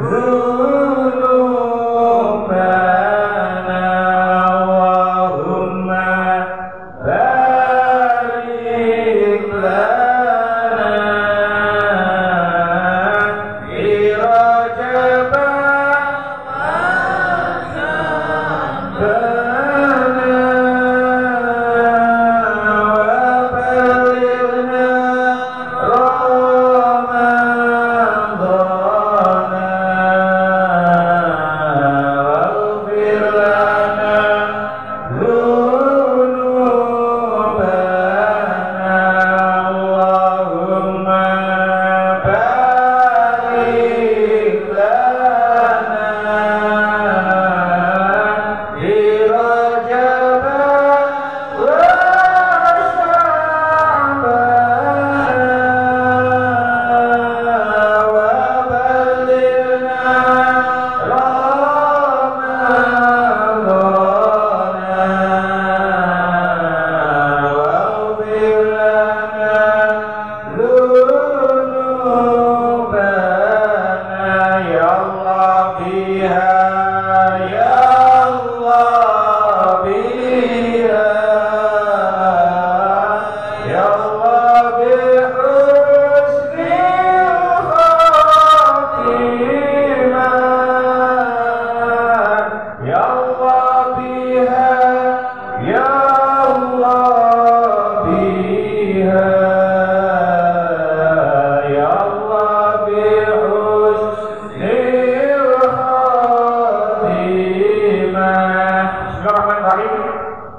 Guru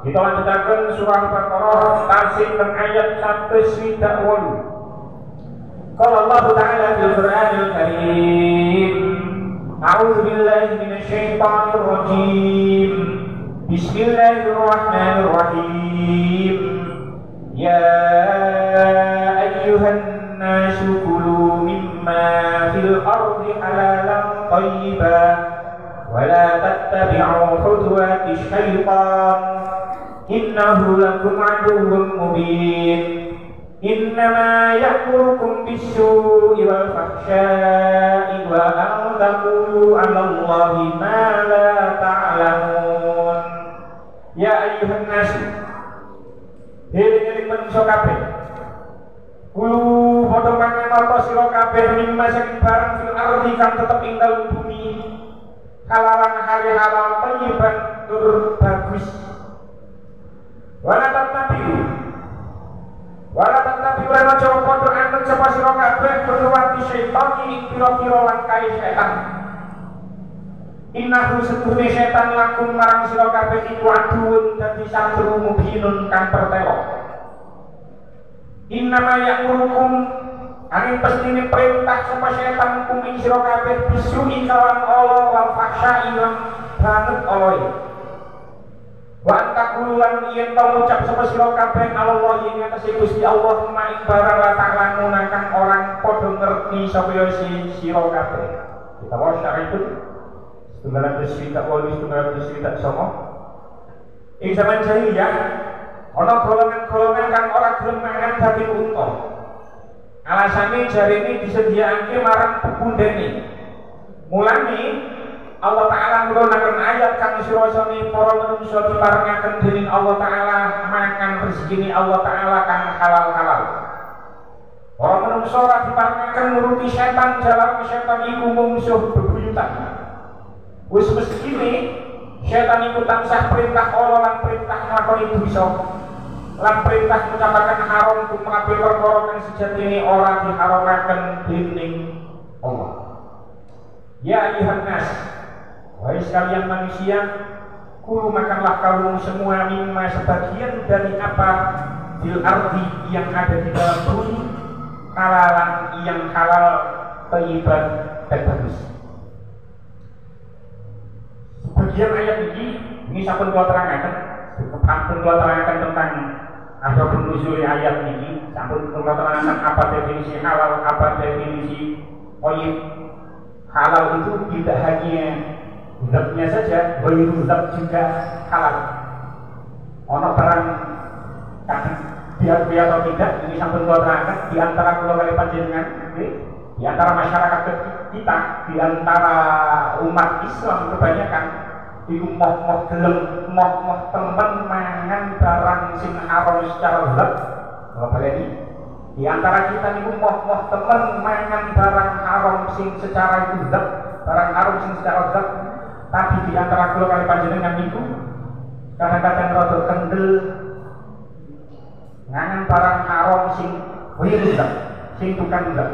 Kita lanjutkan surah Al-Baqarah tasik dan ayat 128. Qala Allah Ta'ala fil Qur'anil Karim, A'udzu billahi minasy syaithanir rajim. Bismillahirrahmanirrahim. Ya ayyuhan nasu kulu mimma fil ardi halalan thayyiban wa la tattabi'u khutuwatis syaitan innahu lakum aduwwun mubin. Innama ya'murukum bis-su'i wal fahsya'i wa an taqulu 'ala Allahi ma la ta'lamun. Ya ayyuhan nas, eling-eling manungsa kabeh, kulo padha mangerto sira kabeh mimma saking barang fil ardi kang tetep ing dalem bumi, halalan halal thayyiban tur bagus. Wala tatabi lan aja padha anut sapa sira kabeh berwati setan ing pira-pira langkai setan. Innahu setuhune setan lakum marang sira kabeh iku aduun dadi satru mubinun kang pertelo. Innama ya'murukum angin pestine perintah sapa setan kum ing sira kabeh bisu'i kawan Allah wal fahsya'i lan banget Allah. Wa antakululan yen to ngucap sapa sira kabeh Allah ing atase Gusti Allah mak barang la ta'lamun kang orang padha ngerti sapa yo sira kabeh. Kita wae syariat tunggalan desita wali tunggalan desita sama. Ing zaman jahiliyah ana golongan-golongan kang ora gelem mangan daging unta. Alasane jarene disediakake marang pepundhene. Mulane Allah Ta'ala nurunaken ayat kang sira-sirane para manungsa diparengaken dening Allah Ta'ala makan rezekine Allah Ta'ala kang halal-halal. Para manungsa ora diparengaken nuruti setan, jalan setan iku mungsuh bebuyutan. Wis mestine setan iku tansah perintah Allah lan perintah nglakoni dosa lan perintah ngucapaken haram tumrapé perkara kang sejatine ora diharamaken dening Allah. Ya ayyuhan nas, wahai sekalian manusia, kulu makanlah kamu semua mimma sebagian dari apa fil ardi yang ada di dalam bumi, halalan yang halal, thayyiban dan bagus. Sebagian ayat ini sampun kula terangaken tentang asbabun nuzul ayat ini, sampun kula terangaken apa definisi halal, apa definisi thayyib. Halal itu tidak hanya zatnya saja, ghairu zat juga halal. Ono barang biar atau tidak, ini sampun kula terangaken di antara kula kali panjenengan, di antara masyarakat kita, di antara umat Islam kebanyakan iku moh gelem moh temen mangan barang sing haram secara zat. Kalau baleni di antara kita niku moh temen mangan barang haram sing secara itu zat, barang haram sing secara zat. Tapi di antara kula kali panjenengan niku kadang-kadang rada kendel mangan barang haram sing ghairu zat, sing bukan zat.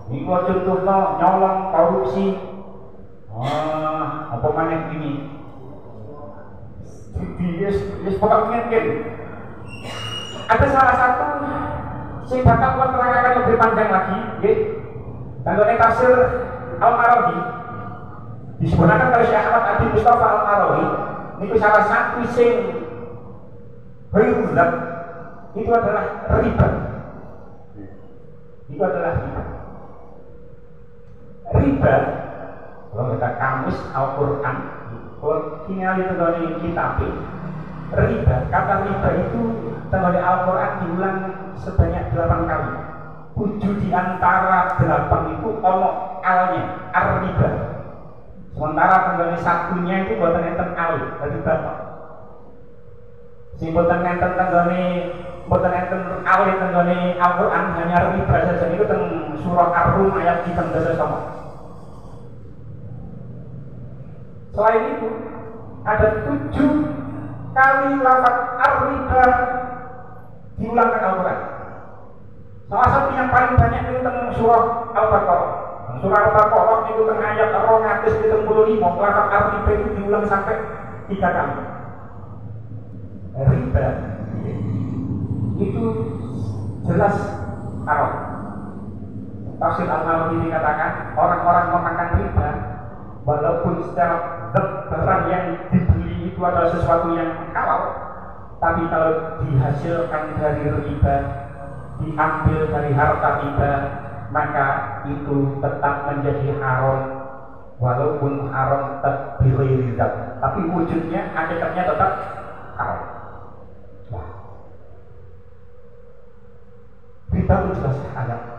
Niku contohnya nyolong, korupsi, apa maneh gini. Yes, pokoknya mungkin ada salah satu yang bakal buat terangkan lebih panjang lagi, tanggalnya tafsir Al-Marawi disebutkan oleh Syekh Ahmad Abi Mustafa Al-Marawi. Ini salah satu yang berulang itu adalah riba. Itu adalah riba. Kalau kita kamus Al-Quran, kalau tinggal itu dari kitab, riba, kata riba itu dari Al-Quran diulang sebanyak 8 kali. 7 di antara 8 itu ono alnya, ar-riba. Sementara dari satunya itu buatan enten al, dari bapak. Si buatan enten al itu dari Al-Quran hanya riba saja. Itu tentang surah Ar-Rum ayat 13 sama. Selain itu ada 7 kali lafaz ar-riba diulangkan Al-Quran. Salah satu yang paling banyak itu tentang surah Al-Baqarah. Surah Al-Baqarah itu tentang ayat 235 lafaz ar-riba itu diulang sampai 3 kali. riba itu jelas haram. Tafsir Al-Mawardi dikatakan orang-orang memakan riba walaupun secara barang yang dibeli itu adalah sesuatu yang halal, tapi kalau dihasilkan dari riba, diambil dari harta riba, maka itu tetap menjadi haram walaupun haram tadbiri zat, tapi wujudnya hakikatnya tetap haram. Nah, riba itu jelas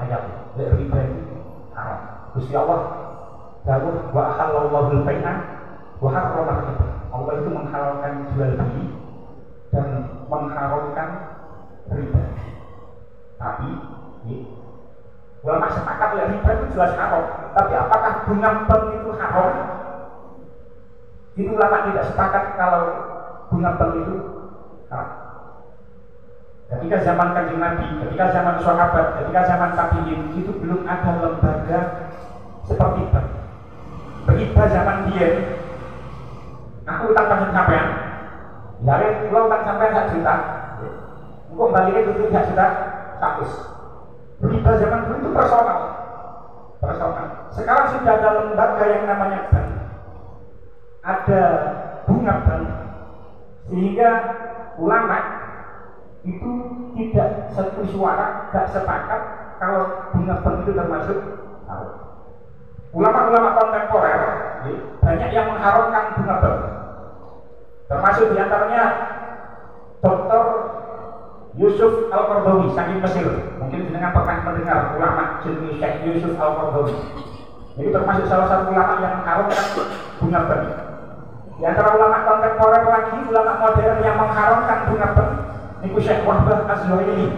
ayat riba itu haram. Gusti Allah dawuh wa halallahu al-bai'a wa harrama riba. Allah itu menghalalkan jual beli dan mengharamkan riba. Tapi ulama sepakat ya riba itu jelas haram. Tapi apakah bunga bank itu haram? Itu ulama tidak sepakat kalau bunga bank itu haram. Ketika zaman Kanjeng Nabi, ketika zaman sahabat, ketika zaman tabi'in, itu belum ada lembaga seperti bank. Riba zaman dia, aku utang pada sampean, dari pulau utang sampean 1 juta, engkau baliknya itu 3 juta, 100. Riba zaman dulu itu personal. Sekarang sudah ada lembaga yang namanya bank, ada bunga bank, sehingga ulama itu tidak satu suara, gak sepakat kalau bunga bank itu termasuk haram. Ulama-ulama kontemporer banyak yang mengharamkan bunga bank, termasuk diantaranya Dr. Yusuf Al-Qaradawi saking Mesir. Mungkin dengan pernah mendengar ulama jenis Syekh Yusuf Al-Qaradawi. Jadi termasuk salah satu ulama yang mengharamkan bunga bank. Di antara ulama kontemporer lagi, ulama modern yang mengharamkan bunga bank, niku Syekh Wahbah Az-Zuhaili,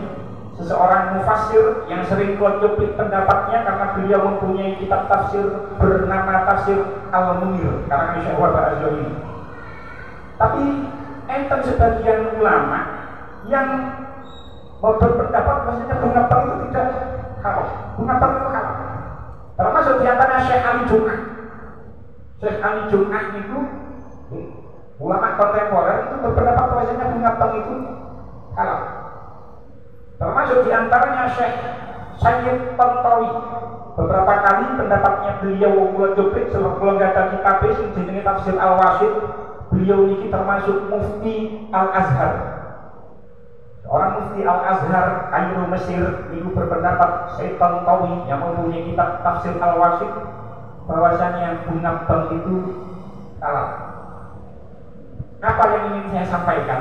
seseorang mufassir yang sering mencuplik pendapatnya karena beliau mempunyai kitab tafsir bernama Tafsir Al-Munir karena Syekh Wahbah Az-Zuhaili. Tapi enten sebagian ulama yang berpendapat bahwasanya bunga bank itu tidak halal. Bunga bank itu halal. Termasuk diantaranya Syekh Ali Jum'ah. Syekh Ali Jum'ah itu ulama kontemporer itu berpendapat bahwasanya bunga bank itu halal. Termasuk diantaranya Syekh Sayyid Tantawi. Beberapa kali pendapatnya beliau kula cuplik sebab kula gada kitab sing jenenge Tafsir Al-Wasit. Beliau ini termasuk Mufti Al-Azhar. Orang Mufti Al-Azhar Kairo Mesir itu berpendapat Syekh Tantawi yang mempunyai kitab Tafsir Al-Wasit bahwasanya bunga bank itu halal. Apa yang ingin saya sampaikan?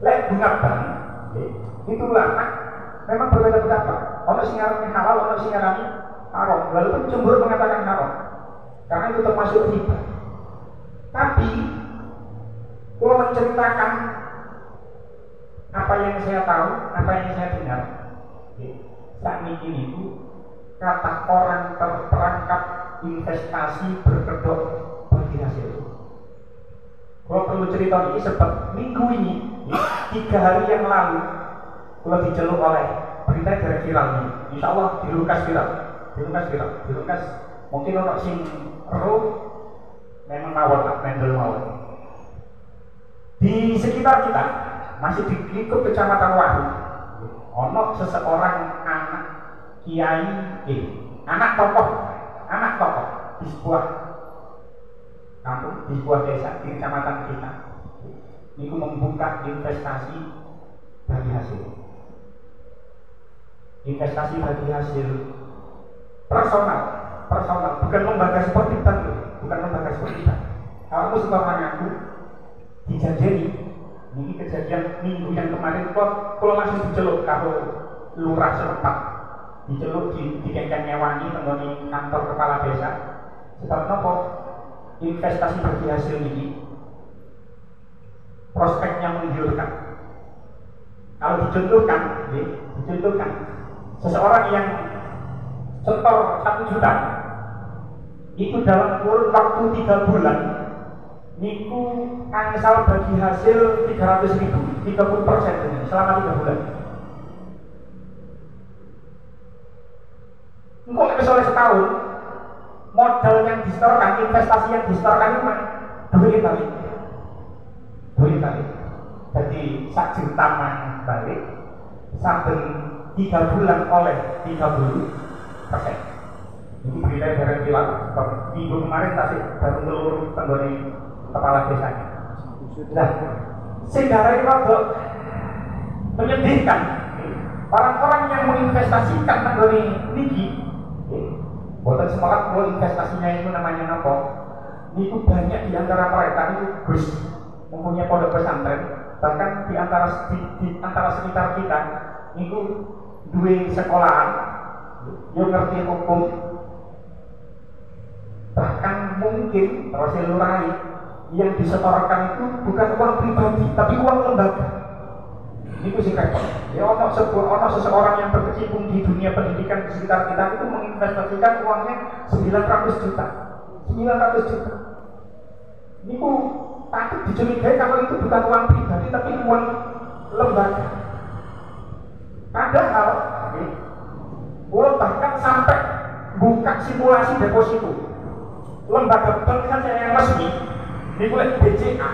Lek bunga bank itu ulama memang berbeda pendapat. Ono sing ngarani halal, ono sing ngarani haram. Walaupun jumhur mengatakan haram, karena itu termasuk riba. Tapi kalau menceritakan apa yang saya tahu, apa yang saya dengar, saat ini itu kata orang terperangkap investasi berkedok bagi hasil. Kalau perlu cerita ini sebab minggu ini 3 hari yang lalu kalau diceluk oleh berita dari viral ini, insya Allah dilukas viral, mungkin orang sing roh memang mawon, mendel mawon. Di sekitar kita masih di lingkup kecamatan Wahyu, ono seseorang anak kiai, anak tokoh di sebuah kampung, di sebuah desa di kecamatan kita, itu membuka investasi bagi hasil. Investasi bagi hasil personal, bukan lembaga seperti bank, Kamu suka mengaku dijanjeni. Ini kejadian minggu yang kemarin kalau masih diceluk kalau lurah setempat, diceluk di kengkang nyewangi tenggoni kantor kepala desa. Sebab nopo investasi bagi hasil ini prospeknya menggiurkan. Kalau dicontohkan seseorang yang setor 1 juta itu dalam kurun waktu 3 bulan niku angsal bagi hasil 300.000, 30% selama 3 bulan. Engkau misalnya setahun modal yang disetorkan, investasi yang disetorkan itu duit balik. jadi 1 juta mang balik saben 3 bulan oleh 30%. Ini berita dari kilat minggu kemarin tasik baru ngelur tenggoni kepala desanya. Nah, sejarah itu agak menyedihkan. Orang-orang yang menginvestasikan tenggoni niki, buatan semangat kalau investasinya itu namanya apa? Itu banyak di antara mereka itu Gus mempunyai pondok pesantren, bahkan di antara sekitar kita itu dua sekolahan yang ngerti hukum, bahkan mungkin proses lurai yang disetorkan itu bukan uang pribadi tapi uang lembaga. Itu sih repot. Ya ono seseorang yang berkecimpung di dunia pendidikan di sekitar kita itu menginvestasikan uangnya 900 juta. 900 juta. Itu patut dicurigai kalau itu bukan uang pribadi tapi uang lembaga. Padahal, bahkan sampai buka simulasi deposito. Lembaga bank kan yang resmi, ini boleh BCA.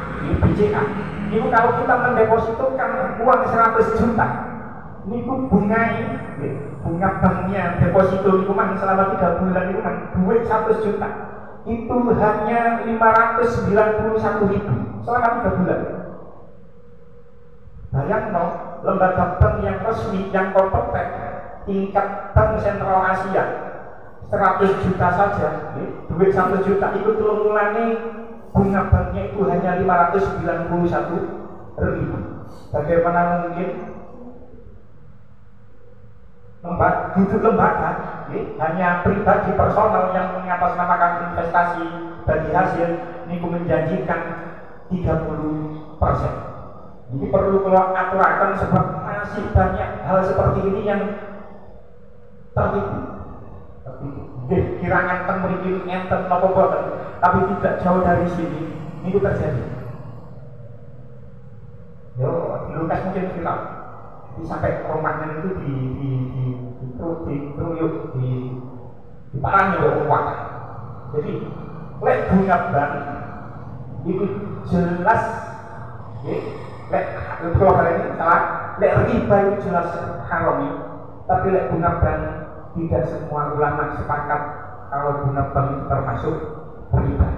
Ini kalau kita mendepositokan uang 100 juta, ini bunga banknya deposito itu kan selama 3 bulan itu kan duit 100 juta. Itu hanya 591.000 selama 3 bulan. Bayangkan lembaga bank yang resmi, yang kompeten, tingkat bank sentral Asia 100 juta saja, duit 100 juta itu tulungannya bunga banknya itu hanya 591.000. Bagaimana mungkin duduk lembaga hanya pribadi personal yang mengatasnamakan investasi bagi hasil ini menjanjikan 30%. Jadi perlu keluar aturan sebab masih banyak hal seperti ini yang tertipu. Kirangan ten mriki enten napa boten, tapi tidak jauh dari sini itu terjadi. Yo, Lukas mungkin viral. Sampai rumahnya itu diparangi oleh uang. Jadi, lek bunga bank itu jelas, lek kalau hari ini salah, lek riba itu jelas haram. Tapi lek bunga bank tidak semua ulama sepakat kalau bunga bank itu termasuk riba.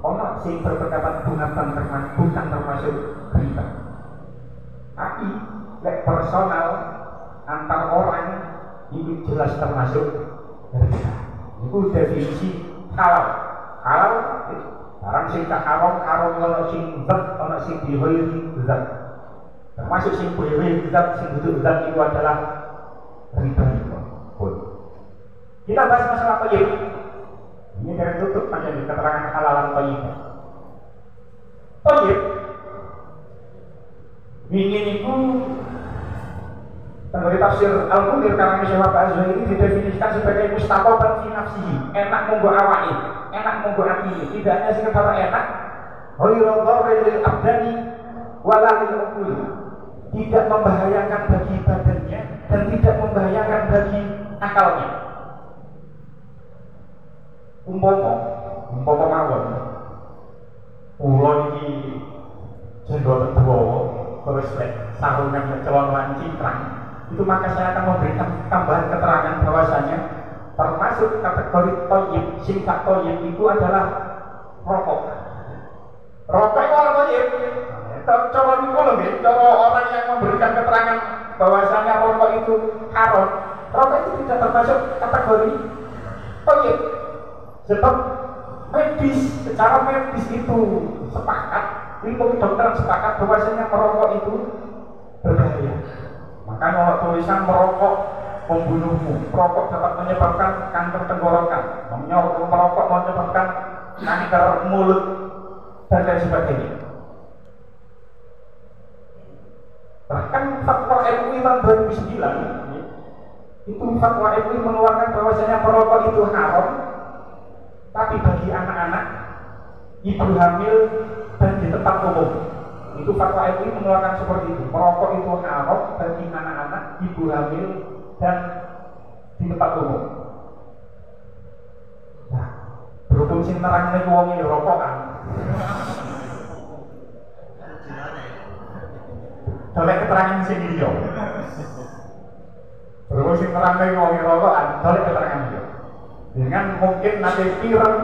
Orang sih berpendapat bunga bank bukan termasuk riba. Tapi lek personal antar orang itu jelas termasuk riba. Itu definisi halal. Halal barang sing tak haram ono sing zat, ono sing dihoyi zat. Termasuk sing dihoyi zat, sing duduk zat itu adalah riba. Kita bahas masalah thayyib. Ini dari tutup pada keterangan halalan thayyib. Thayyib ingin itu menurut tafsir Al-Munir karena Syekh Al-Azhar ini didefinisikan sebagai mustaqoban fi nafsihi, enak monggo awake, enak monggo ati, tidak hanya sekedar enak, ghairul dharril abdani wala lil uqul, tidak membahayakan bagi badannya dan tidak membahayakan bagi akalnya. Umpama mawon kula iki jenggot dawa terus sarungan celana cingkrang, itu maka saya akan memberikan tambahan keterangan bahwasanya termasuk kategori thayyib, sifat thayyib itu adalah rokok. Rokok itu orang thayyib. Cara niku lho nggih, cara orang yang memberikan keterangan bahwasanya rokok itu haram. Rokok itu tidak termasuk kategori thayyib. Sebab medis, secara medis itu sepakat, ilmu kedokteran sepakat bahwasanya merokok itu berbahaya. Maka kalau tulisan merokok membunuhmu, merokok dapat menyebabkan kanker tenggorokan, merokok menyebabkan kanker mulut dan lain sebagainya. Bahkan fatwa MUI tahun 2009 itu fatwa MUI mengeluarkan bahwasanya merokok itu haram. Tapi bagi anak-anak, ibu hamil dan di tempat umum, itu fatwa MUI mengeluarkan seperti itu. Merokok itu haram bagi anak-anak, ibu hamil dan di tempat umum. Nah, berhubung sing nerang niku wong rokokan. dolek keterangan sing liya. Terus sing nerangke wong rokokan dolek keterangan liya. Dengan mungkin nanti pireng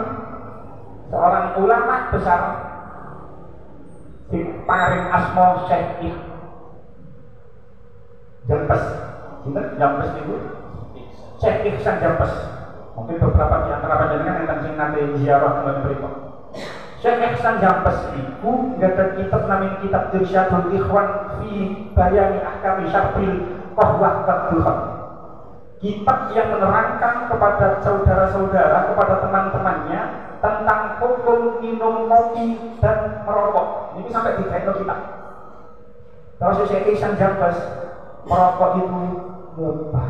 seorang ulama besar sing paring asma Syekh Jampes. Sinten Jampes niku? Syekh Ihsan Jampes. Mungkin beberapa di antara panjenengan yang sing nate ziarah teng mriku. Syekh Ihsan Jampes iku nggadah kitab namanya kitab Irsyadul Ikhwan fi Bayani Ahkami Syarbil Qahwah wa Duhan. Kitab yang menerangkan kepada saudara-saudara, kepada teman-temannya tentang hukum minum kopi dan merokok. Ini sampai di kitab kitab. Kalau Syekh Ihsan Jampes, merokok itu mubah.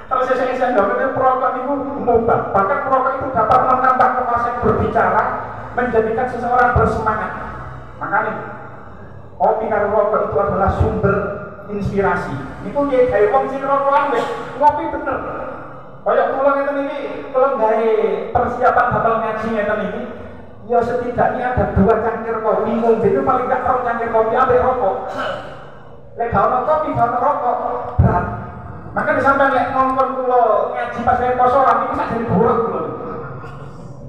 Kalau saya jawab itu perokok itu mubah. Bahkan perokok itu dapat menambah kemampuan berbicara, menjadikan seseorang bersemangat. Makanya kopi karo rokok itu adalah sumber inspirasi. Itu ya kayak wong sing rokokan wis ngopi bener. Kayak kula ngeten iki, kula gawe persiapan bakal ngaji ngeten iki, ya setidaknya ada 2 cangkir kopi, mungkin itu paling gak 2 cangkir kopi ambek rokok. Lek gak ono kopi, gak ono rokok, berat. Maka disampaikan lek ngongkon kula ngaji pas saya poso ora iki sak jadi burak kula.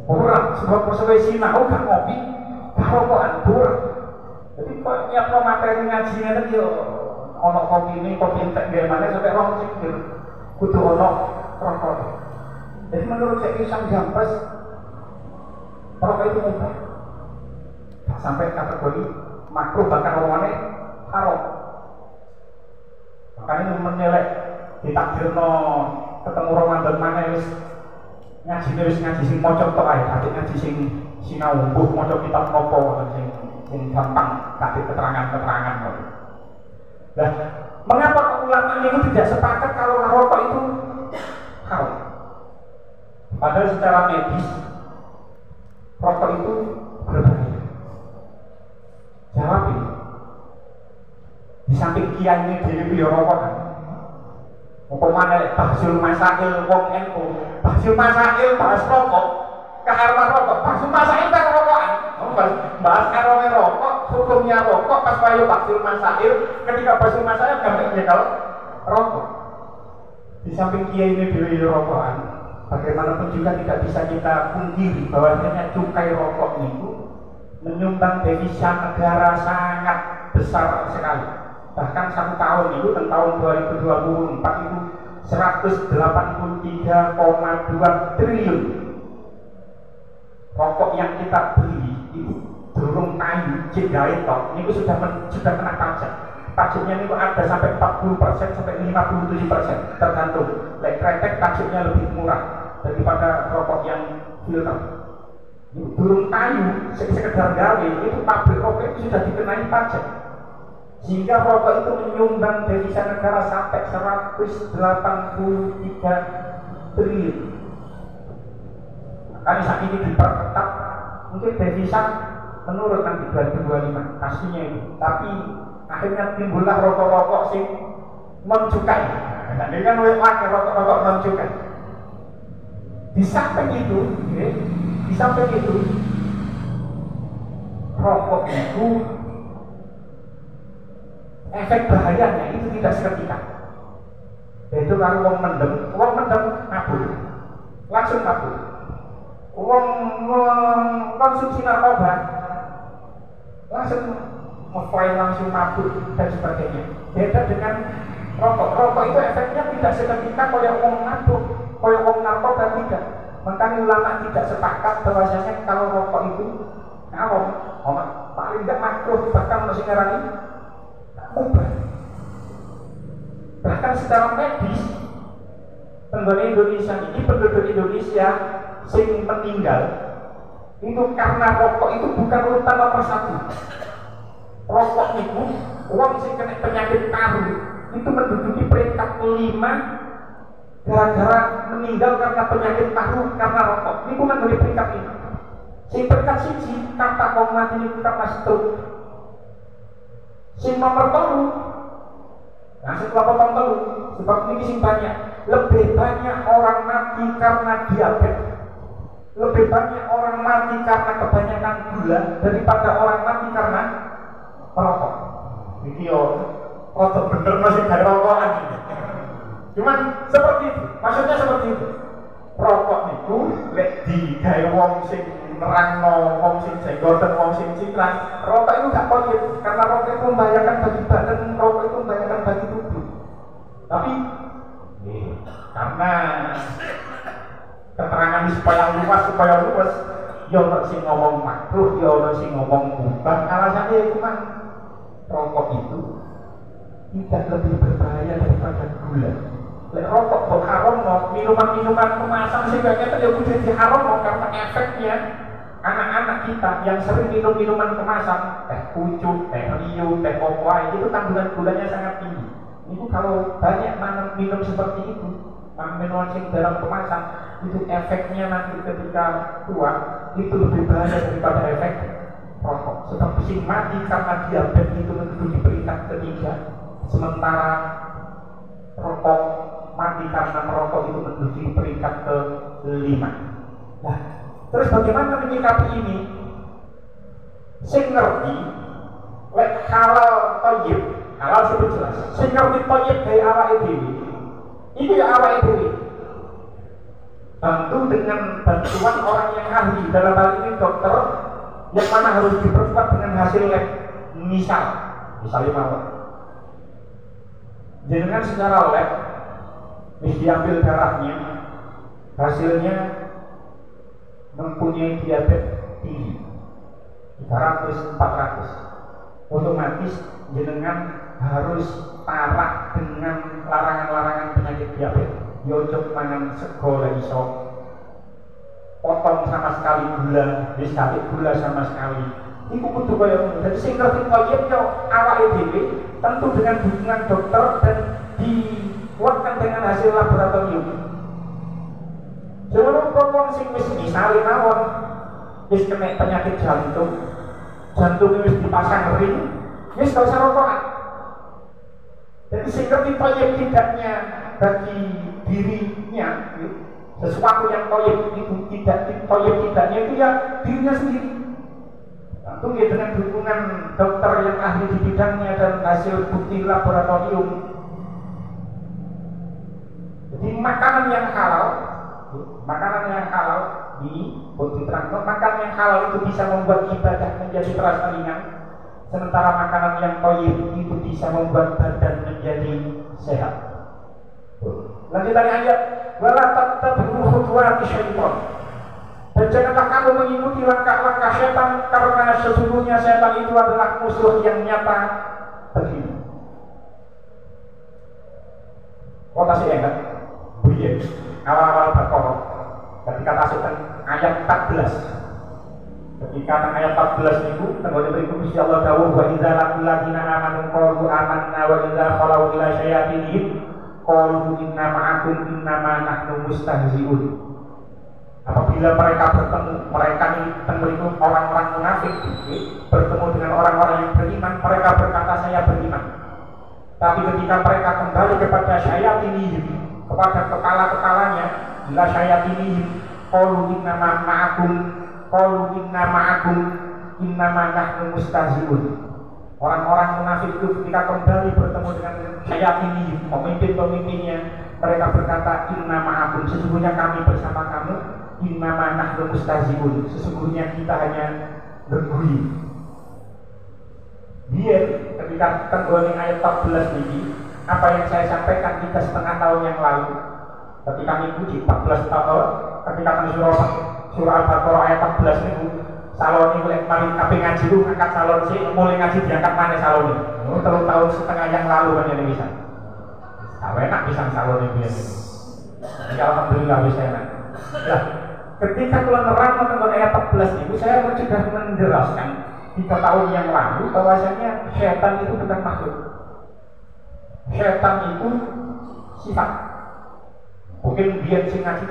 Burak sebab poso wis sinau gak ngopi, gak rokokan burak. Jadi kok nyiapno materi ngaji ngeten yo ono kopi ini, kopi entek gawe maneh sampai rong cekir. Kudu ono rokok. Jadi menurut saya Ihsan Jampes rokok itu mubah. Sampai kategori makruh bahkan orangane haram. Makanya menilai ditakdirno ketemu Ramadan mana wis ngaji sing maca tok ae, ati ngaji sing sinau mbuh maca kitab nopo sing gampang kasih keterangan-keterangan kok. Nah, mengapa ulama ini tidak sepakat kalau rokok itu haram? Padahal secara medis rokok itu berbahaya. Jawab ini. Di samping kiai ini dhewe beliau rokok kan. Apa maneh Bahsul Masail wong NU, Bahsul Masail bahas rokok, keharuman rokok, Bahsul Masail kan rokokan. Bahas karone rokok, hukumnya rokok pas wayo Bahsul Masail, ketika Bahsul Masail gambar nyekel rokok. Di samping kiai ini dhewe rokokan, bagaimanapun juga tidak bisa kita pungkiri bahwasanya cukai rokok itu menyumbang devisa negara sangat besar sekali. Bahkan 1 tahun itu tahun 2024 itu 183,2 triliun. Rokok yang kita beli itu durung kayu jenggai tok ini sudah kena pajak. Pajaknya itu ada sampai 40% sampai 57%, tergantung. Lek kretek pajaknya lebih murah daripada rokok yang filter. Durung kayu sekedar gawe itu pabrik rokok itu sudah dikenai pajak. Sehingga rokok itu menyumbang devisa negara sampai 183 triliun. Makanya saat ini diperketat, mungkin devisa menurut nanti 2025 pastinya itu. Tapi akhirnya timbullah rokok-rokok sing non cukai. Nah, ini kan pakai rokok-rokok non cukai. Di samping itu, rokok itu efek bahayanya itu tidak seketika. Yaitu kalau wong mendem mabuk, langsung mabuk. Wong konsumsi narkoba langsung langsung mabuk dan sebagainya. Beda dengan rokok. Rokok itu efeknya tidak seketika kayak wong mabuk, kayak wong narkoba tidak. Makanya ulama tidak sepakat bahwasanya kalau rokok itu haram, paling tidak makruh, bahkan masih ngarani mubah. Bahkan secara medis penduduk Indonesia ini, penduduk Indonesia sing meninggal itu karena rokok itu bukan urutan nomor 1. Rokok itu orang sing kena penyakit paru itu menduduki peringkat 5 gara-gara meninggal karena penyakit paru karena rokok. Ini bukan dari peringkat 5. Sing peringkat 1 kata wong mati itu karena stroke. Sing nomor 3, nah setelah potong telur, sebab ini sing banyak, lebih banyak orang mati karena diabetes, lebih banyak orang mati karena kebanyakan gula daripada orang mati karena merokok. Iki yo rada bener masih gawe rokokan. Cuman seperti itu, maksudnya seperti itu. Rokok niku lek digawe wong sing nerangno, wong sing jenggoten, wong sing citran, rokok itu gak koyit karena rokok itu membahayakan bagi badan, rokok itu membahayakan bagi tubuh. Tapi karena keterangan supaya luas, ya ono sing ngomong makruh, ya ono sing ngomong mubah. Alasannya itu kan rokok itu tidak lebih berbahaya daripada gula. Lek rokok kok haram, minuman-minuman kemasan sehingga kita ya udah diharam karena efeknya anak-anak kita yang sering minum minuman kemasan, teh pucuk, teh rio, teh kokoa itu kandungan gulanya sangat tinggi. Itu kalau banyak minum seperti itu, minuman sing dalam kemasan, itu efeknya nanti ketika tua itu lebih bahaya daripada efek rokok. Seperti sing mati karena diabetes itu di peringkat ketiga, sementara rokok mati karena merokok itu menduduki peringkat ke-5. Nah, terus bagaimana menyikapi ini? Sing ngerti lek halal thayyib, halal sebut jelas. Sing ngerti thayyib dari awake dhewe. Itu ya awake dhewe. Tentu dengan bantuan orang yang ahli, dalam hal ini dokter, yang mana harus diperkuat dengan hasil lab. Misalnya mawon. Jangan secara lab diambil darahnya, hasilnya mempunyai diabetes tinggi 300-400, otomatis jenengan harus tarak dengan larangan-larangan penyakit diabetes. Yojok mangan sego iso, potong sama sekali gula, sekali gula sama sekali. Iku kudu kaya ngono. Dadi sing ngerti koyep yo awake dhewe, tentu dengan dukungan dokter dan dikuatkan dengan hasil laboratorium. Seluruh wong sing wis misale mawon wis kena penyakit jantung wis dipasang ring, wis gak usah rokokan. Jadi sing ngerti koyep tidaknya bagi dirinya, sesuatu yang koyep itu tidaknya itu ya dirinya sendiri. Tentu ya dengan dukungan dokter yang ahli di bidangnya dan hasil bukti laboratorium. Jadi makanan yang halal di bukti terang, makanan yang halal itu bisa membuat ibadah menjadi terasa ringan, sementara makanan yang toyib itu bisa membuat badan menjadi sehat. Lanjutannya ayat, wala tattabi'u khutuwati syaitan. Dan janganlah kamu mengikuti langkah-langkah setan, karena sesungguhnya setan itu adalah musuh yang nyata bagimu. Kota sih enggak? Buyen, awal-awal Baqarah, ketika tasukkan ayat 14. Ketika ayat 14 itu, tengok berikut Gusti Allah dawuh, wa idza laqul ladina amanu qalu amanna wa idza khalau ila syayatinihim qalu inna ma'akum innama nahnu mustahzi'un. Apabila mereka bertemu, mereka ini bertemu orang-orang munafik, bertemu dengan orang-orang yang beriman, mereka berkata saya beriman. Tapi ketika mereka kembali kepada syayatinihim, kepada kepala-kepalanya, bila syayatinihim qalu innama ma'akum innama nahnu mustahzi'un. Orang-orang munafik itu ketika kembali bertemu dengan syayatinihim, pemimpin-pemimpinnya, mereka berkata inna ma'akum, sesungguhnya kami bersama kamu, innama nahnu mustahzi'un, sesungguhnya kita hanya berguyu. Biar ketika tenggone ayat 14 ini, apa yang saya sampaikan 3,5 tahun yang lalu, ketika mengikuti 14 tahun, ketika surah Al-Baqarah ayat 14 itu, salon ini mulai kemarin tapi ngaji itu angkat salon sih, mulai ngaji diangkat mana salon ini? Tahun setengah yang lalu kan yang bisa. Tahu enak bisa salon ini biasa. Ya alhamdulillah bisa enak. Nah, ketika kalau nerang tentang ayat 14 itu, saya sudah menjelaskan 3 tahun yang lalu bahwasanya setan itu bukan makhluk. Setan itu sifat. Mungkin biar sing ngaji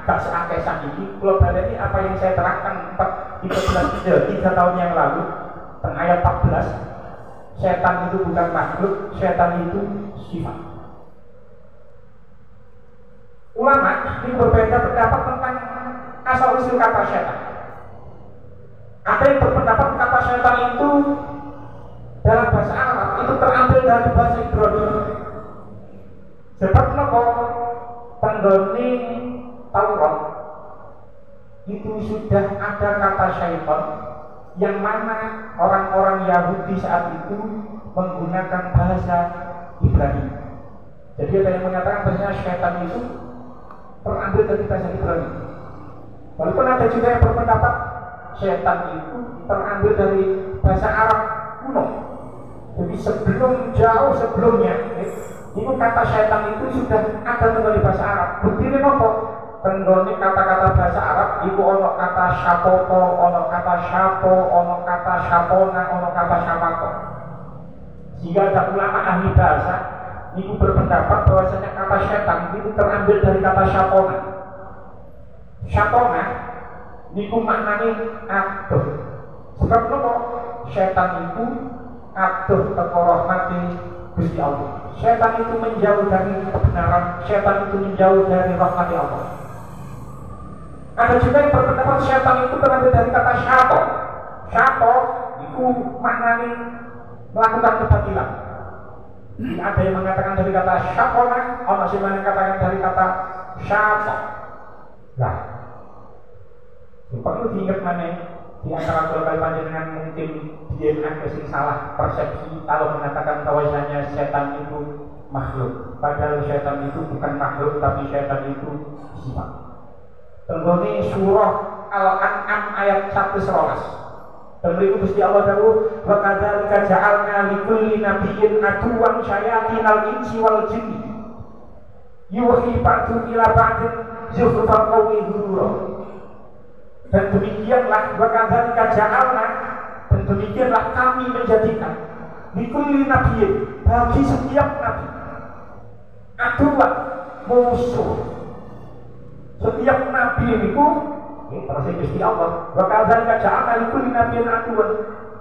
gak seakeh sakiki. Kalau ini apa yang saya terangkan 3 tahun yang lalu tentang ayat 14, setan itu bukan makhluk, setan itu sifat. Ulama ini berbeda pendapat tentang asal usul kata setan. Ada yang berpendapat kata setan itu dalam bahasa Arab itu terambil dari bahasa Ibrani. Sebab napa tenggone Taurat itu sudah ada kata syaitan yang mana orang-orang Yahudi saat itu menggunakan bahasa Ibrani. Jadi ada yang mengatakan bahasa syaitan itu terambil dari bahasa Ibrani. Walaupun ada juga yang berpendapat syaitan itu terambil dari bahasa Arab kuno. Jadi jauh sebelumnya itu kata syaitan itu sudah ada dari bahasa Arab. Buktinya nopo? Tenggone kata-kata bahasa Arab itu ono kata syapoto, ono kata syapo, ono kata syapona, ono kata syapato. Jika ada ulama ahli bahasa itu berpendapat bahwasanya kata syaitan itu terambil dari kata syapona. Syapona itu maknanya aduh. Sebab nopo? Syaitan itu aduh teko rahmati Gusti Allah. Syaitan itu menjauh dari kebenaran, syaitan itu menjauh dari rahmati Allah. Ada juga yang berpendapat syaitan itu terambil dari kata syato. Syato itu maknanya melakukan kebatilan. Ada yang mengatakan dari kata syakona, ada yang mengatakan dari kata syato. Nah, perlu diingat mana di antara kali panjenengan mungkin dia agak salah persepsi kalau mengatakan bahwasanya setan itu makhluk. Padahal setan itu bukan makhluk, tapi setan itu sifat. Tenggone surah Al-An'am ayat 111. Tenggone Gusti Allah dawuh, wa kadzalika ja'alna likulli nabiyyin aduwwan syayatinal insi wal jinni yuhi ba'du ila ba'din zukhrufal qawli ghurura. Dan demikianlah wa kadzalika ja'alna, dan demikianlah kami menjadikan likulli nabiyyin, bagi setiap nabi, aduwwan, musuh. Setiap nabi itu terasa Gusti Allah. Wa kadzalika ja'alna likulli nabiyyin aduwwan,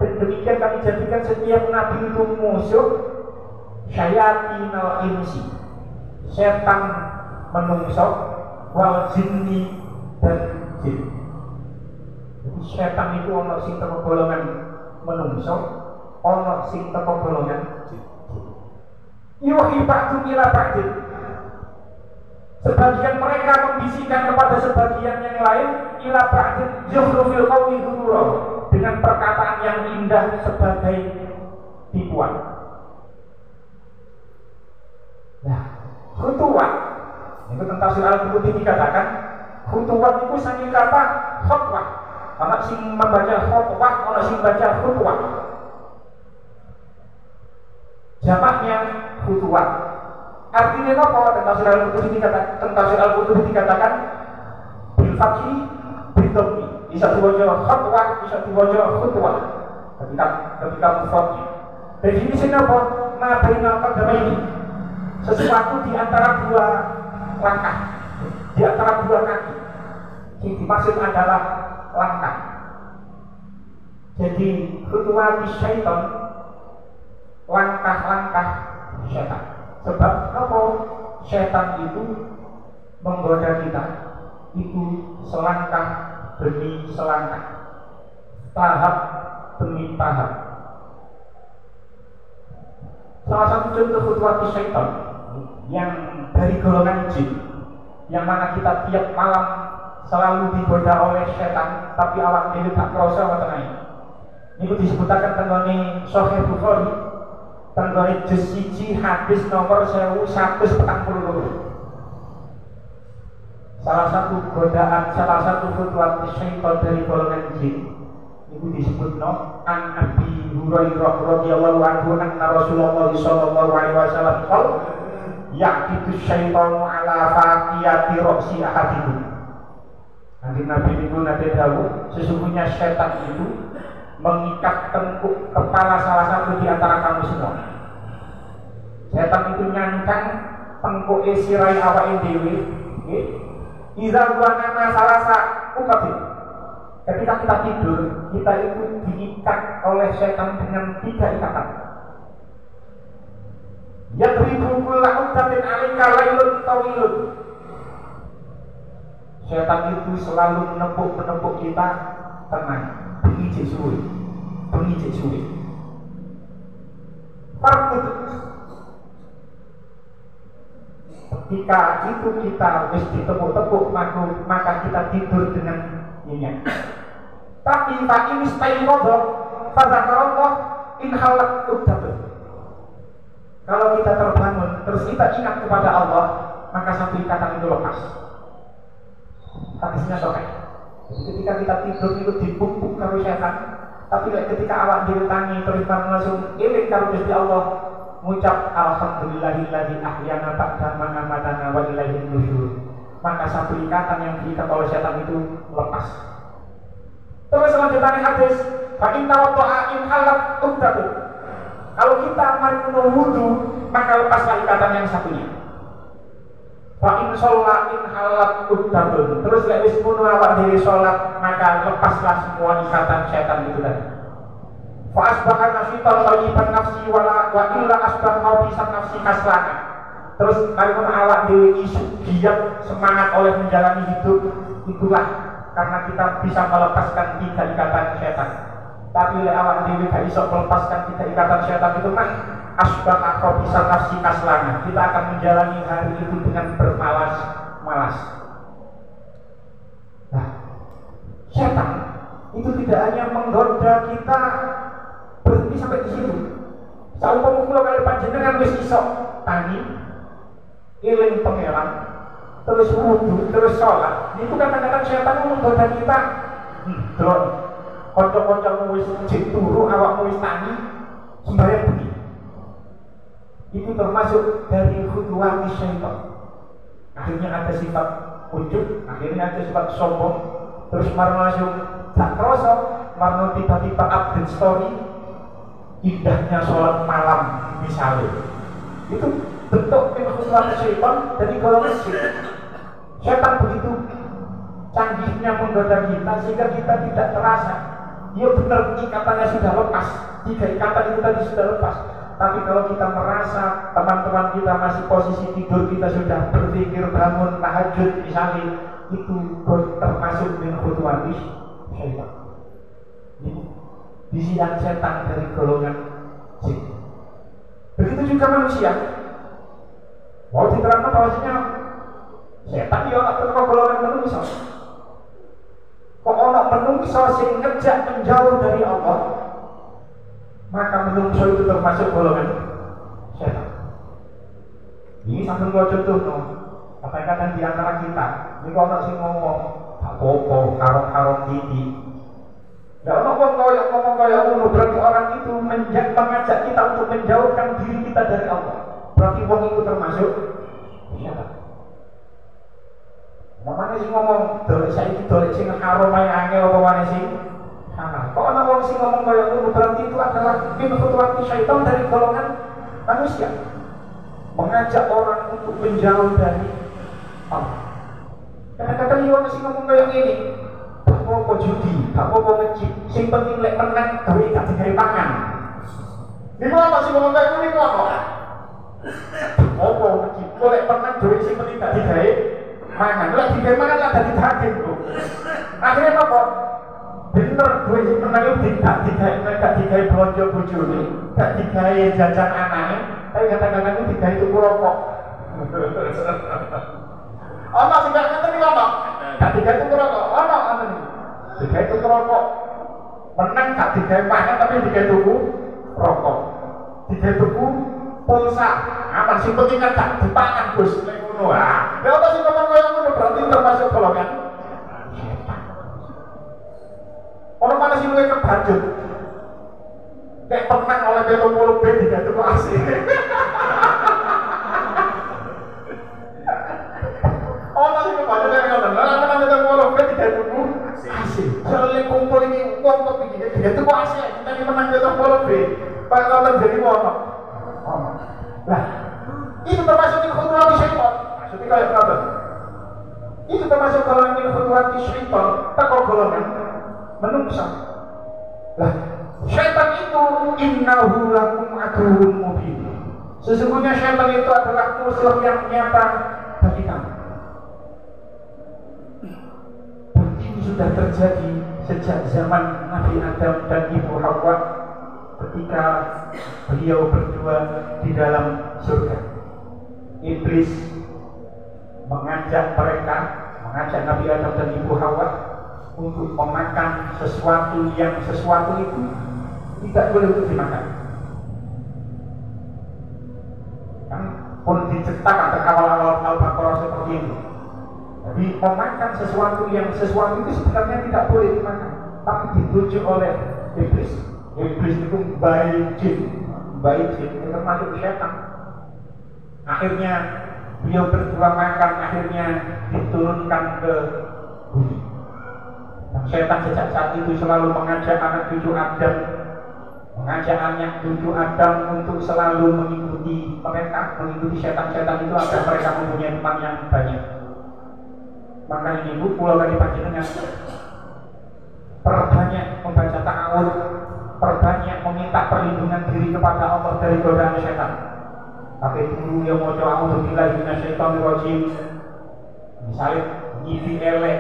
dan demikian kami jadikan setiap nabi itu musuh syayatinal insi, setan menungso, wal jinni, dan jin. Jadi setan itu ono sing teko golongan menungso, ono sing teko golongan jin. Yuhi ba'du ila ba'din. Sebagian mereka membisikkan kepada sebagian yang lain ila ba'din zukhrufil qawli ghurura, dengan perkataan yang indah sebagai tipuan. Nah, khutuwat itu tentang tafsir Al-Qurtubi dikatakan khutuwat itu saking kata khutwah. Ana sing membaca khutwah, ana sing baca khutuwat. Jamaknya khutuwat. Artinya apa? Tentang tafsir Al-Qurtubi dikatakan bil fathi bil dhammi. Bisa dibaca khutwah, bisa dibaca khutwah. Ketika mufradnya. Definisinya apa? Ma bainal qadamaini. Sesuatu di antara dua langkah, di antara dua kaki. Yang dimaksud adalah langkah. Jadi khutuwat syaitan, langkah-langkah syaitan. Sebab apa? Syaitan itu menggoda kita itu selangkah demi selangkah, tahap demi tahap. Salah satu contoh khutuwat syaitan yang dari golongan jin, yang mana kita tiap malam selalu digoda oleh setan, tapi awak dhewe tak krasa wonten ae. Niku disebutaken tenggone Sahih Bukhari, tenggone juz 1 hadis nomor 1142. Salah satu godaan, salah satu khutuwat syaitan dari golongan jin itu disebutno an Abi Hurairah radhiyallahu anhu anna Rasulullah sallallahu alaihi wasallam qala yaqitu syaitanu ala faqiyati ra'si ahadikum. Nanti Nabi itu nanti dawuh, sesungguhnya setan itu mengikat tengkuk kepala salah satu di antara kamu semua. Setan itu nyancang tengkuk sirai awake dhewe, nggih. Iza wa nama salasa ukabi. Ketika kita tidur, kita itu diikat oleh setan dengan 3 ikatan. Yadribu kulla uqdatin 'alaika lailun tawilun. Setan itu selalu menepuk kita tenang, bengi suwe. Farkut. Ketika itu kita wis ditepuk-tepuk maka kita tidur dengan nyenyak. Tapi tak ini stay kodok fadzakarallah in halak uddatun. Kalau kita terbangun terus kita ingat kepada Allah, maka satu ikatan itu lepas. Hadisnya sahih. Ketika kita tidur itu dibungkuk karo setan, tapi ketika awak dhewe tangi terus langsung eling karo Gusti Allah, mengucap alhamdulillahilladzi ahyana ba'da ma amatana wa ilaihin nusyur, maka satu ikatan yang diikat oleh setan itu lepas. Terus selanjutnya hadis, fa inna wada'a in halat uddatun. Kalau kita mari wudu, maka lepaslah ikatan yang satunya. Fa in shalla in halat uddatun. Terus lek wis ngono awak dhewe salat, maka lepaslah semua ikatan setan itu tadi. Fa asbaha nasitan thayyiban nafsi wa illa asbaha bisan nafsi kaslana. Terus mari ngono awak dhewe isu giat semangat oleh menjalani hidup, itulah karena kita bisa melepaskan 3 ikatan setan. Tapi oleh awak dewi gak bisa melepaskan 3 ikatan setan itu kan asbah atau bisa nafsi kaslana. Kita akan menjalani hari itu dengan bermalas-malas. Nah, setan itu tidak hanya menggoda kita berhenti sampai di situ. Saumpama kula kali panjenengan wis iso tani eling pangeran, terus wudu, terus sholat, itu kadang-kadang setan menggoda kita. Drone, kocok-kocokmu wis jek turu, awakmu wis tani, sembahyang bengi. Itu termasuk dari khutuwat syaitan. Akhirnya ada sifat ujub, akhirnya ada sifat sombong, terus marno langsung tak kerasa, marno tiba-tiba update story, indahnya sholat malam misalnya. Itu bentuk khutuwat syaitan dari golongan syaitan. Setan begitu canggihnya menggoda kita sehingga kita tidak terasa. Ya benar ikatannya sudah lepas, 3 ikatan itu tadi sudah lepas. Tapi kalau kita merasa teman-teman kita masih posisi tidur, kita sudah berpikir bangun tahajud misalnya, itu termasuk min khutuwati syaitan. Bisian setan dari golongan jin. Begitu juga manusia. Mau diterangkan bahwasanya setan dia tak terima golongan manusia. Kok orang manusia sing ngejak menjauh dari Allah, maka manusia itu termasuk golongan setan. Ini sambil gua contoh no. Kadang-kadang di antara kita, ini kalau orang sing ngomong, apa-apa, karong-karong gigi. Nggak ngomong kaya berarti orang itu mengajak kita untuk menjauhkan diri kita dari Allah. Berarti wong itu termasuk setan. Namanya sih ngomong, dolek saiki dolek sing haram ae angel apa maneh sing halal. Kok ana wong sing ngomong kaya ngono berarti itu adalah min khutuwati syaitan dari golongan manusia. Mengajak orang untuk menjauh dari Allah. Kadang-kadang yo sing ngomong kaya ngene, apa judi, apa ngecip, sing penting lek menang gawe gak digawe pangan. Niku apa sing ngomong kaya ngene niku apa? Apa ngecip, lek menang gawe sing penting gak digawe mangan, lek digawe mangan lah dadi daging kok. Akhirnya apa? Bener gue sing menang itu tidak digawe blonjo bojone, gak digawe jajan anake, tapi kadang-kadang itu digawe tuku rokok. Ana sing gak ngerti iki ana. Gak digawe tuku rokok, ana ngoten. Digawe tuku rokok. Menang gak digawe mangan tapi digawe tuku rokok. Digawe tuku pulsa. Aman sing penting kan gak dipangan Gus. Wah, lha apa sih ngomong kaya ngono berarti termasuk golongan setan. Orang mana sih luwih kebajut? Nek penang oleh 70 B diganti kok asih. Orang sih kebajut nek ngono. Lah ana 70 B diganti kok asih. Soale kumpul iki wong kok iki diganti kok asih. Kita menang 70 B. Pak ngoten jadi ono. Lah, itu termasuk khutuwati syaitan. Maksudnya kayak apa? Itu termasuk golongan min khutuwati syaitan. Tak kok golongan menungsa. Lah, syaitan itu innahu lakum aduwwun mubin. Sesungguhnya syaitan itu adalah musuh yang nyata bagi kamu. Dan ini sudah terjadi sejak zaman Nabi Adam dan Ibu Hawa. ketika beliau berdua di dalam surga. Iblis mengajak Nabi Adam dan Ibu Hawa untuk memakan sesuatu itu tidak boleh untuk dimakan. Kan pun diceritakan ke awal-awal Al-Baqarah seperti itu. Jadi memakan sesuatu itu sebenarnya tidak boleh dimakan, tapi dituju oleh iblis. Iblis itu baik jin, itu termasuk setan. Akhirnya beliau berdua makan, akhirnya diturunkan ke bumi. Dan setan sejak saat itu selalu mengajak anak cucu Adam untuk selalu mengikuti setan-setan itu agar mereka mempunyai teman yang banyak. Maka ini pulau tadi panjenengan perbanyak membaca ta'awud, perbanyak meminta perlindungan diri kepada Allah dari godaan setan. Tapi dulu yang mau coba a'udzubillahi minasyaitonirrajim, misalnya nyifi elek,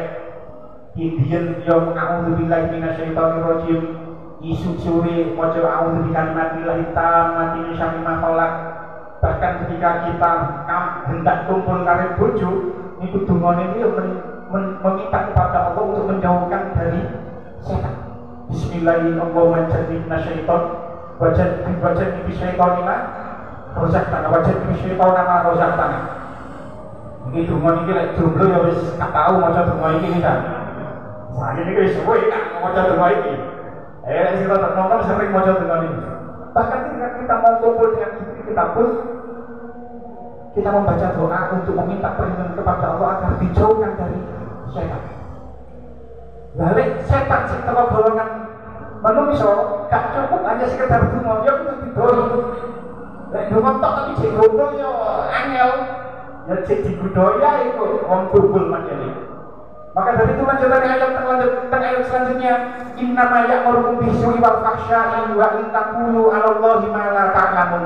kidian yang a'udzubillahi minasyaitonirrajim, isu sore mau coba a'udzubikalimatillah tammati min syarri ma khalaq. Bahkan ketika kita hendak kumpul karo bojo, itu dungane dia meminta kepada Allah untuk menjauhkan dari setan. Bismillahirrahmanirrahim. Wajad bisyaitonina rozaktana, wajad bisyaitonina rozaktana. Ini dungane iki lek jomblo ya wis tau maca dungane iki kan. Saya ini wis suwe tak maca dungane iki. Kita nonton sering maca dungane iki. Bahkan ketika kita mau kumpul dengan istri kita pun kita membaca doa untuk meminta perlindungan kepada Allah agar dijauhkan dari setan. Lalu setan sing teko golongan manusia gak cukup hanya sekedar donga, ya kudu didoi. Lek donga tok tapi jek gono ya angel. Ya jek digudaya iku wong gugul manjane. Maka dari itu lanjutan ayat selanjutnya, innama ya'murukum bis-su'i wal fahsya'i wa in taqulu 'ala Allahi ma la ta'lamun.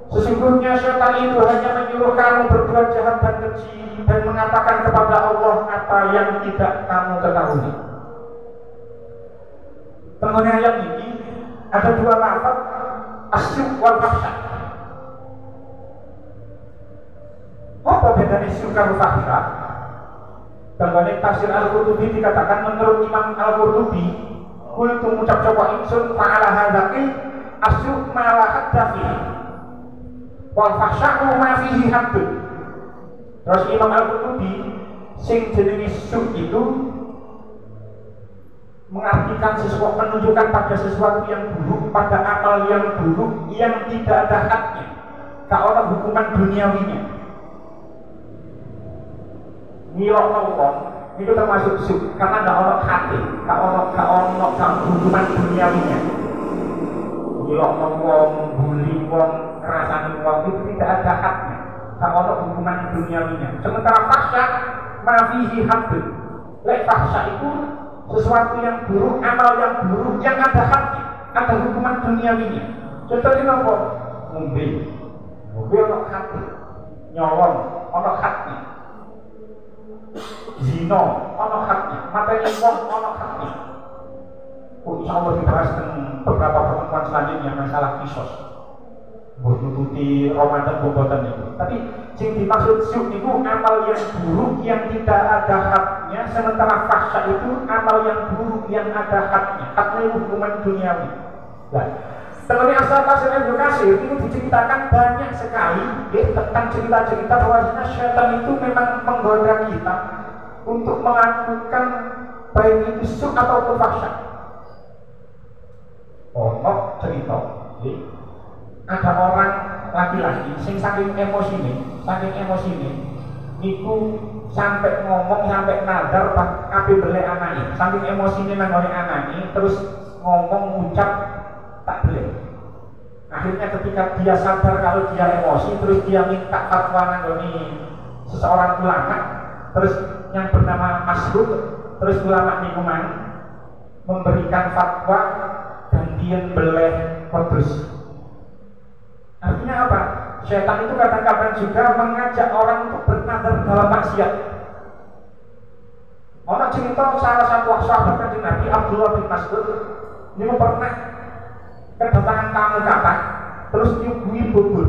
Sesungguhnya syaitan itu hanya menyuruh kamu berbuat jahat dan keji dan mengatakan kepada Allah apa yang tidak kamu ketahui. Pengenai ayat ini ada dua lafaz, asyuk wal fahsya. Apa bedanya syuk wal fahsya? Dalam tafsir Al-Qurtubi dikatakan menurut Imam Al-Qurtubi, kultu mengucap coba insun fa'ala hadzaki asyuk ma la haddafi wal fahsya'u ma fihi haddun. Terus Imam Al-Qurtubi sing jenenge syuk itu mengartikan sesuatu, menunjukkan pada sesuatu yang buruk, pada amal yang buruk yang tidak ada haknya, gak ada hukuman duniawinya. Ngilokno wong itu termasuk syuk karena gak ada hati, gak ada hukuman duniawinya. Ngilokno wong, bully wong, ngerasani wong itu tidak ada haknya, gak ada hukuman duniawinya. Sementara fahsya mafihi haddun. Lek fahsya itu sesuatu yang buruk, amal yang buruk yang ada haknya, ada hukuman duniawinya. Contohnya apa? Ngombe ono hati, nyolong ono haknya, zina ono haknya, mateni wong ono haknya. Insyaallah dibahas dengan beberapa pertemuan selanjutnya masalah kisos. Nututi Ramadan bobotan itu. Tapi yang dimaksud syuk itu amal yang buruk yang tidak ada haknya, sementara fahsya itu amal yang buruk yang ada haknya, haknya hukuman duniawi. Nah, setelah asal pasir edukasi itu diceritakan banyak sekali tentang cerita-cerita bahwa syaitan itu memang menggoda kita untuk melakukan baik itu syuk atau fahsya. Cerita ada orang laki-laki sing saking emosine niku sampai ngomong sampai nadar kabeh belek anake, saking emosine nang ngene anake terus ngomong ucap tak belek. Akhirnya ketika dia sadar kalau dia emosi, terus dia minta fatwa nang seseorang ulama, terus yang bernama Masrur, terus ulama niku memberikan fatwa gantian beleh wedhus. Artinya apa? Syaitan itu kadang-kadang juga mengajak orang untuk bernadar dalam maksiat. Orang cerita salah satu sahabat Kanjeng Nabi Abdullah bin Mas'ud ini pernah kedatangan tamu kata, terus nyuguhi bubur.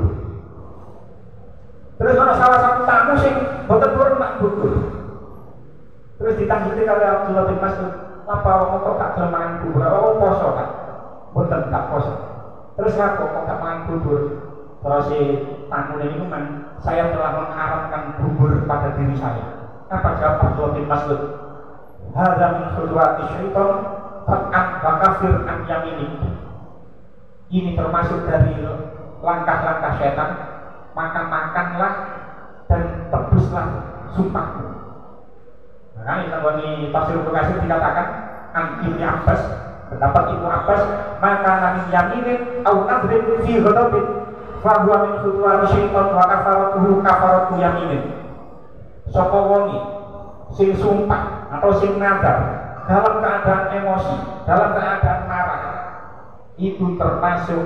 Terus ada salah satu tamu sing boten purun mak bubur. Terus ditangguti kali Abdullah bin Mas'ud, apa kok gak gelem mangan bubur? Oh poso kan? Boten gak poso. Terus aku kok gak mangan bubur? Terus si tamu ini man, saya telah mengharamkan bubur pada diri saya. Apa jawab Abdullah bin Mas'ud? Hadza min khudwati syaitan fat'an wa kafir an yaminik. Ini termasuk dari langkah-langkah setan. Maka makanlah dan tebuslah sumpahmu. Nah, ini tafsir Ibnu Katsir dikatakan an Ibnu Abbas, pendapat Ibnu Abbas, maka nabi yaminin au nadrin fi ghadabin fa huwa min khudwati syaitan wa kafaratuhu kafaratu yaminin. Sapa wongi sing sumpah atau sing nadar dalam keadaan emosi, dalam keadaan marah, itu termasuk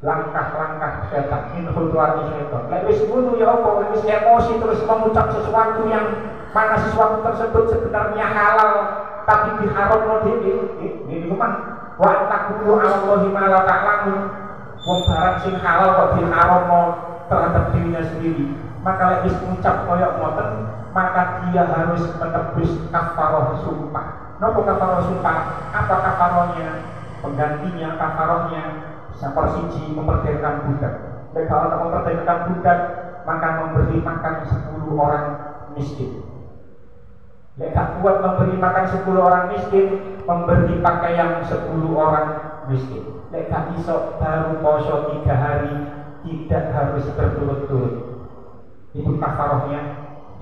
langkah-langkah setan. Min khudwati syaitan. Lek wis ngono ya apa, wis emosi terus mengucap sesuatu yang mana sesuatu tersebut sebenarnya halal tapi diharamno dhewe. Ini cuman wa taqulu 'ala Allahi ma la ta'lamun. Wong barang sing halal kok diharamno terhadap dirinya sendiri. Maka lek wis ngucap koyo ngoten, maka dia harus menebus kafarah sumpah. Napa kafarah sumpah? Apa kafarahnya? Penggantinya kafarahnya sepersiji memerdekakan budak. Dan kalau tak memerdekakan budak, maka memberi makan 10 orang miskin. Jika tak kuat memberi makan 10 orang miskin, memberi pakaian 10 orang miskin. Jika tak bisa baru poso 3 hari, tidak harus berturut-turut. Itu kafarahnya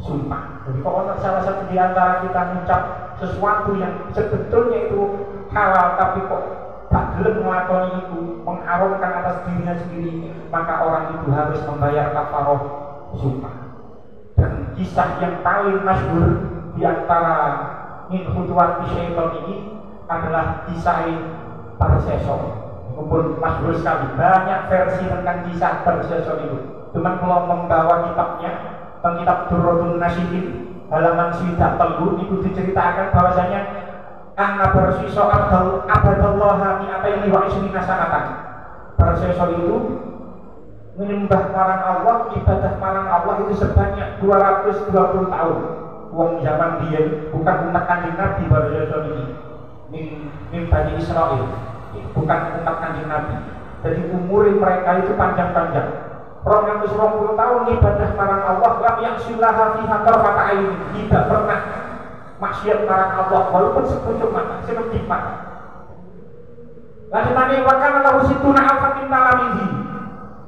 sumpah. Jadi kalau salah satu di antara kita mengucap sesuatu yang sebetulnya itu halal, tapi kok tak gelem melakoni itu, mengharamkan atas dirinya sendiri, maka orang itu harus membayar kafarah sumpah. Dan kisah yang paling masyhur di antara min khudwati syaitan ini adalah kisah Barseso. Walaupun masyhur sekali, banyak versi tentang kisah Barseso itu. Cuman kalau membawa kitabnya, kitab Durratun Nasyidin halaman 3 itu diceritakan bahwasanya Anna Barseso abadallaha mi'ataini wa isrina sanatan. Barseso itu menyembah marang Allah, ibadah marang Allah itu sebanyak 220 tahun. Wong zaman dia bukan umat Kanjeng Nabi Barseso ini. Min Bani Israil. Bukan umat Kanjeng Nabi. Jadi umur mereka itu panjang-panjang. 220 tahun ibadah marang Allah, lam yaksilaha fiha tarfata ain, tidak pernah maksiat marang Allah walaupun sepucuk mata, seketik mata. Lanjutane wa kana lahu situna alfatin talamizi.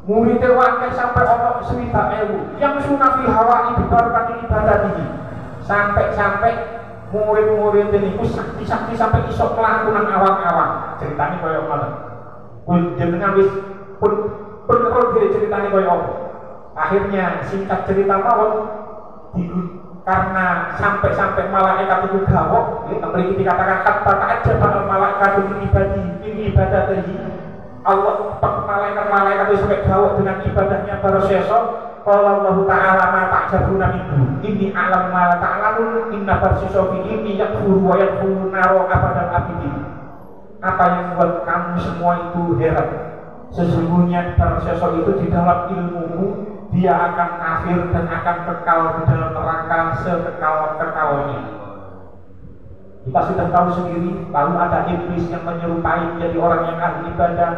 Muridé wakil sampai ono 1.000 yang sunafi hawa ibu barakati ibadatihi. Sampai murid-murid niku sakti-sakti sampai iso melakukan awang-awang. Ceritanya koyo ngoten. Pun jenengan wis pun ceritanya koyo apa. Akhirnya singkat cerita mawon karena sampai malaikat itu gawok, memiliki dikatakan kata aja pada malaikat ini ibadah tadi. Allah malaikat itu sampai gawok dengan ibadahnya Barseso. Kalau Allah Taala ma ta'jabuna minhu, ini alam ma ta'lamun, inna Barseso fi ini yakfuru wa yakfuru naro abadal abidin. Apa yang membuat kamu semua itu heran? Sesungguhnya Barseso itu di dalam ilmumu dia akan kafir dan akan kekal di dalam neraka sekekal-kekalnya. Kita sudah tahu sendiri, lalu ada iblis yang menyerupai menjadi orang yang ahli ibadah.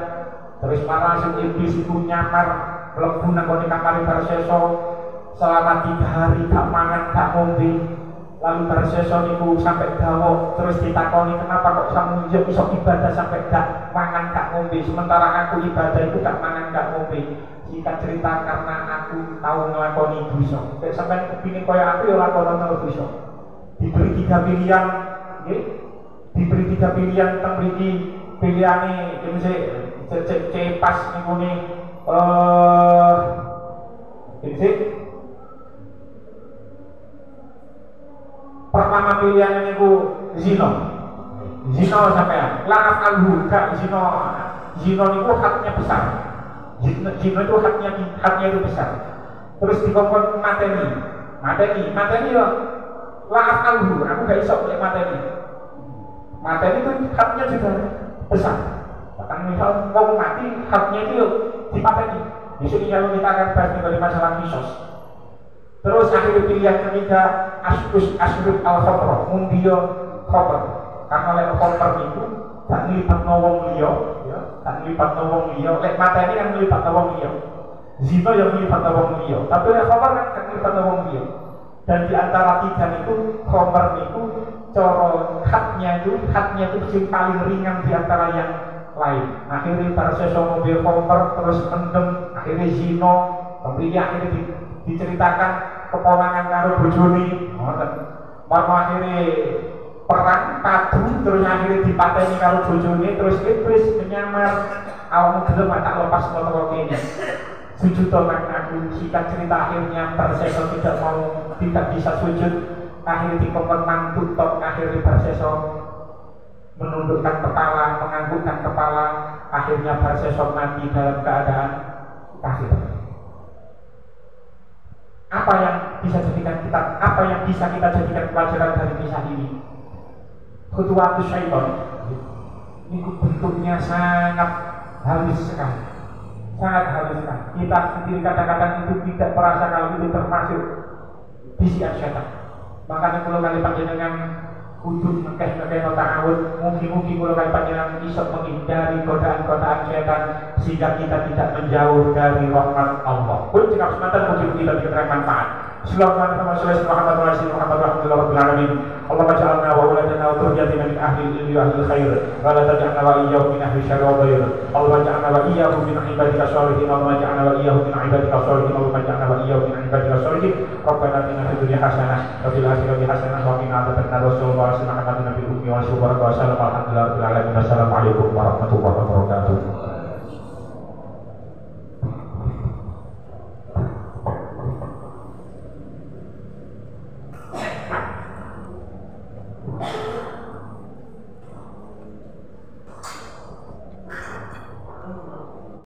Terus masuk iblis itu nyamar mlebu nang kamar Barseso selama 3 hari gak mangan gak ngombe. Lalu Barseso niku sampai gawok, terus ditakoni kenapa kok kamu iso ibadah sampai gak mangan gak ngombe, sementara aku ibadah itu gak mangan gak ngombe. Singkat cerita, karena aku tahu ngelakoni dosa. Kayak sampai kepingin kaya aku ya lakoni dosa. Diberi 3 pilihan, diberi 3 pilihan tentang beri pilihane yang cek pas nih ini pertama pilihannya niku zina sampean lakaf alhu gak zina niku haknya besar. Zina itu haknya itu besar. Terus dikongkon mateni ya lakaf alhu, aku gak iso lek mateni itu haknya juga besar. Bahkan misal wong mati haknya itu dipateni. Besok kalau kita akan bahas dari masalah kisos. Terus akhir pilihan ketiga asrut al-khamr, mundio khamr. Karena lek khamr itu tak ngelipat wong liya, ya, tak ngelipat wong liya. Lek mateni kan ngelipat wong liya. Zina yang ngelipat wong liya, tapi lek khamr kan gak ngelipat wong liya. Dan di antara tiga itu khamr itu cara hadnya itu yang paling ringan di antara yang lain. Akhirnya para sesama mobil khamr terus mendem, akhirnya zina, kemudian akhirnya diceritakan keponakan karo bojone, ngoten. Marmo akhirnya perang padu terus akhirnya dipateni karo bojone terus iblis menyamar awakmu gelem tak lepas motor kene. Sujud tomak aku, singkat cerita akhirnya Barseso tidak bisa sujud, akhirnya dikongkon mantuk tok, akhirnya Barseso menundukkan kepala, menganggukkan kepala, akhirnya Barseso mati dalam keadaan kafir. Apa yang bisa kita jadikan pelajaran dari kisah ini? Khutuwatus syaitan ini bentuknya sangat halus sekali. Sangat halus sekali. Kita sendiri kadang-kadang itu tidak merasa kalau itu termasuk bisikan syaitan. Makanya kalau kali panjenengan kudu ngekeh ta'awud, mungkin kalau kali panjenengan bisa menghindari godaan-godaan syaitan sehingga kita tidak menjauh dari rahmat Allah. Pun jika kesempatan mungkin kita diberikan manfaat. Assalamualaikum warahmatullahi wabarakatuh. Allahumma ja'alna wa uladana wa dhurriyyatina min ahli al-ilmi wa ahli al-khair wa la taj'alna wa iyyahum min ahli syarri wa dhayr. Allahumma ja'alna wa iyyahum min ibadika sholihin. Allahumma ja'alna wa iyyahum min ibadika sholihin. Allahumma ja'alna wa iyyahum min ibadika sholihin. Rabbana atina fid dunya hasanah wa fil akhirati hasanah wa qina adzabannar. Rasulullah sallallahu alaihi wasallam. Alhamdulillah warahmatullahi wabarakatuh.